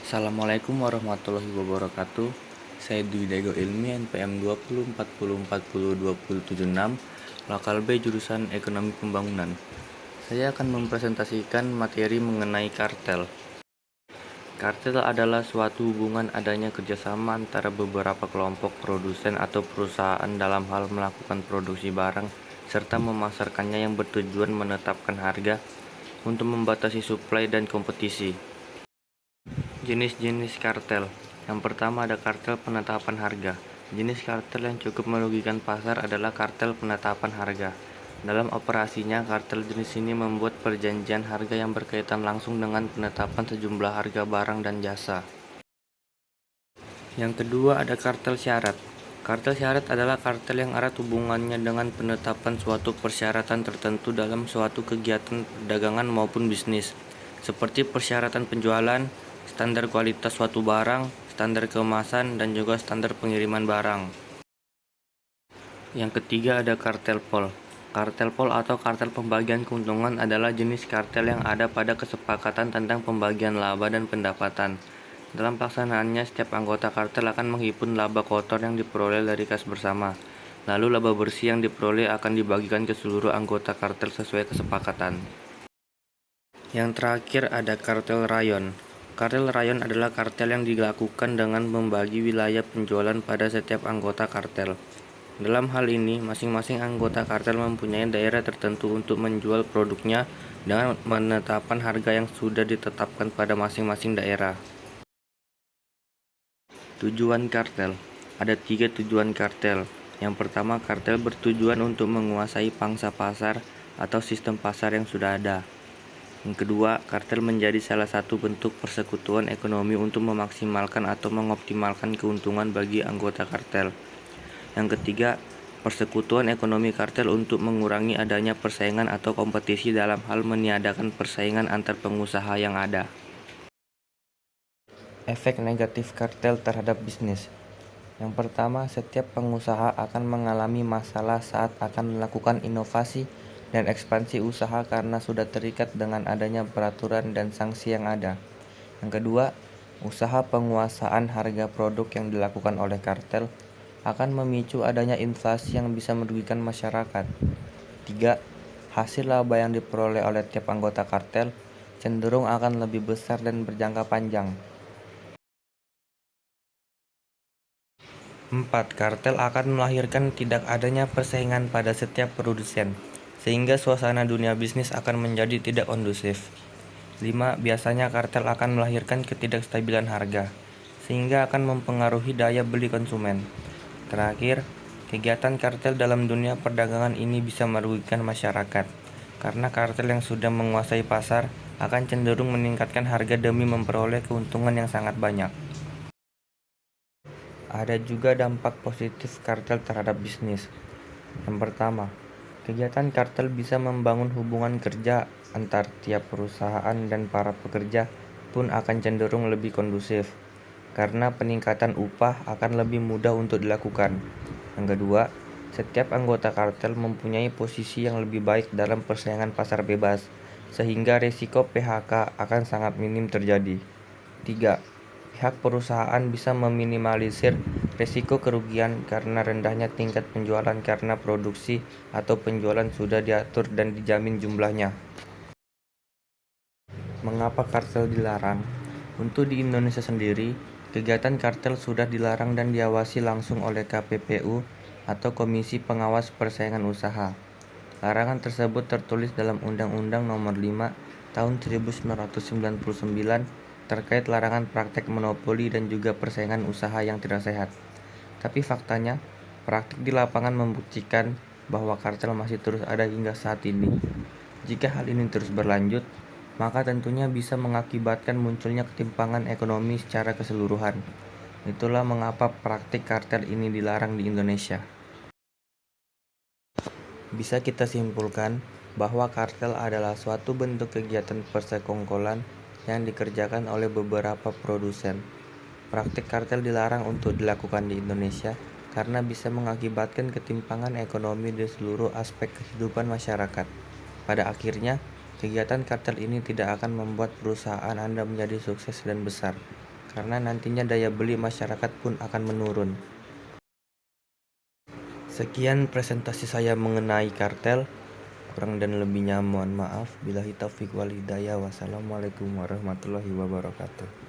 Assalamualaikum warahmatullahi wabarakatuh. Saya Dwi Dago Ilmi NPM 2040402076, Lokal B jurusan Ekonomi Pembangunan. Saya akan mempresentasikan materi mengenai kartel. Kartel adalah suatu hubungan adanya kerjasama antara beberapa kelompok produsen atau perusahaan dalam hal melakukan produksi barang serta memasarkannya yang bertujuan menetapkan harga untuk membatasi suplai dan kompetisi. Jenis-jenis kartel. Yang pertama ada kartel penetapan harga. Jenis kartel yang cukup merugikan pasar adalah kartel penetapan harga. Dalam operasinya, kartel jenis ini membuat perjanjian harga yang berkaitan langsung dengan penetapan sejumlah harga barang dan jasa. Yang kedua ada kartel syarat. Kartel syarat adalah kartel yang erat hubungannya dengan penetapan suatu persyaratan tertentu dalam suatu kegiatan perdagangan maupun bisnis, seperti persyaratan penjualan, standar kualitas suatu barang, standar kemasan, dan juga standar pengiriman barang. Yang ketiga ada kartel pol. Kartel pol atau kartel pembagian keuntungan adalah jenis kartel yang ada pada kesepakatan tentang pembagian laba dan pendapatan. Dalam pelaksanaannya, setiap anggota kartel akan menghimpun laba kotor yang diperoleh dari kas bersama. Lalu laba bersih yang diperoleh akan dibagikan ke seluruh anggota kartel sesuai kesepakatan. Yang terakhir ada kartel rayon. Kartel rayon adalah kartel yang dilakukan dengan membagi wilayah penjualan pada setiap anggota kartel. Dalam hal ini, masing-masing anggota kartel mempunyai daerah tertentu untuk menjual produknya dengan menetapkan harga yang sudah ditetapkan pada masing-masing daerah. Tujuan kartel. Ada 3 tujuan kartel. Yang pertama, kartel bertujuan untuk menguasai pangsa pasar atau sistem pasar yang sudah ada. Yang kedua, kartel menjadi salah satu bentuk persekutuan ekonomi untuk memaksimalkan atau mengoptimalkan keuntungan bagi anggota kartel. Yang ketiga, persekutuan ekonomi kartel untuk mengurangi adanya persaingan atau kompetisi dalam hal meniadakan persaingan antar pengusaha yang ada. Efek negatif kartel terhadap bisnis. Yang pertama, setiap pengusaha akan mengalami masalah saat akan melakukan inovasi dan ekspansi usaha karena sudah terikat dengan adanya peraturan dan sanksi yang ada. Yang kedua, usaha penguasaan harga produk yang dilakukan oleh kartel akan memicu adanya inflasi yang bisa merugikan masyarakat. 3. Hasil laba yang diperoleh oleh tiap anggota kartel cenderung akan lebih besar dan berjangka panjang. 4. Kartel akan melahirkan tidak adanya persaingan pada setiap produsen, sehingga suasana dunia bisnis akan menjadi tidak kondusif. 5. Biasanya kartel akan melahirkan ketidakstabilan harga, sehingga akan mempengaruhi daya beli konsumen. Terakhir, kegiatan kartel dalam dunia perdagangan ini bisa merugikan masyarakat, karena kartel yang sudah menguasai pasar akan cenderung meningkatkan harga demi memperoleh keuntungan yang sangat banyak. Ada juga dampak positif kartel terhadap bisnis. Yang pertama, kegiatan kartel bisa membangun hubungan kerja antar tiap perusahaan dan para pekerja pun akan cenderung lebih kondusif, karena peningkatan upah akan lebih mudah untuk dilakukan. Yang kedua, setiap anggota kartel mempunyai posisi yang lebih baik dalam persaingan pasar bebas, sehingga risiko PHK akan sangat minim terjadi. 3. Pihak perusahaan bisa meminimalisir risiko kerugian karena rendahnya tingkat penjualan karena produksi atau penjualan sudah diatur dan dijamin jumlahnya. Mengapa kartel dilarang? Untuk di Indonesia sendiri, kegiatan kartel sudah dilarang dan diawasi langsung oleh KPPU atau Komisi Pengawas Persaingan Usaha. Larangan tersebut tertulis dalam Undang-Undang Nomor 5 Tahun 1999 terkait larangan praktek monopoli dan juga persaingan usaha yang tidak sehat. Tapi faktanya, praktik di lapangan membuktikan bahwa kartel masih terus ada hingga saat ini. Jika hal ini terus berlanjut, maka tentunya bisa mengakibatkan munculnya ketimpangan ekonomi secara keseluruhan. Itulah mengapa praktik kartel ini dilarang di Indonesia. Bisa kita simpulkan bahwa kartel adalah suatu bentuk kegiatan persekongkolan yang dikerjakan oleh beberapa produsen. Praktik kartel dilarang untuk dilakukan di Indonesia karena bisa mengakibatkan ketimpangan ekonomi di seluruh aspek kehidupan masyarakat. Pada akhirnya, kegiatan kartel ini tidak akan membuat perusahaan Anda menjadi sukses dan besar, karena nantinya daya beli masyarakat pun akan menurun. Sekian presentasi saya mengenai kartel. Kurang dan lebihnya mohon maaf. Billahi taufiq wal hidayah. Wassalamualaikum warahmatullahi wabarakatuh.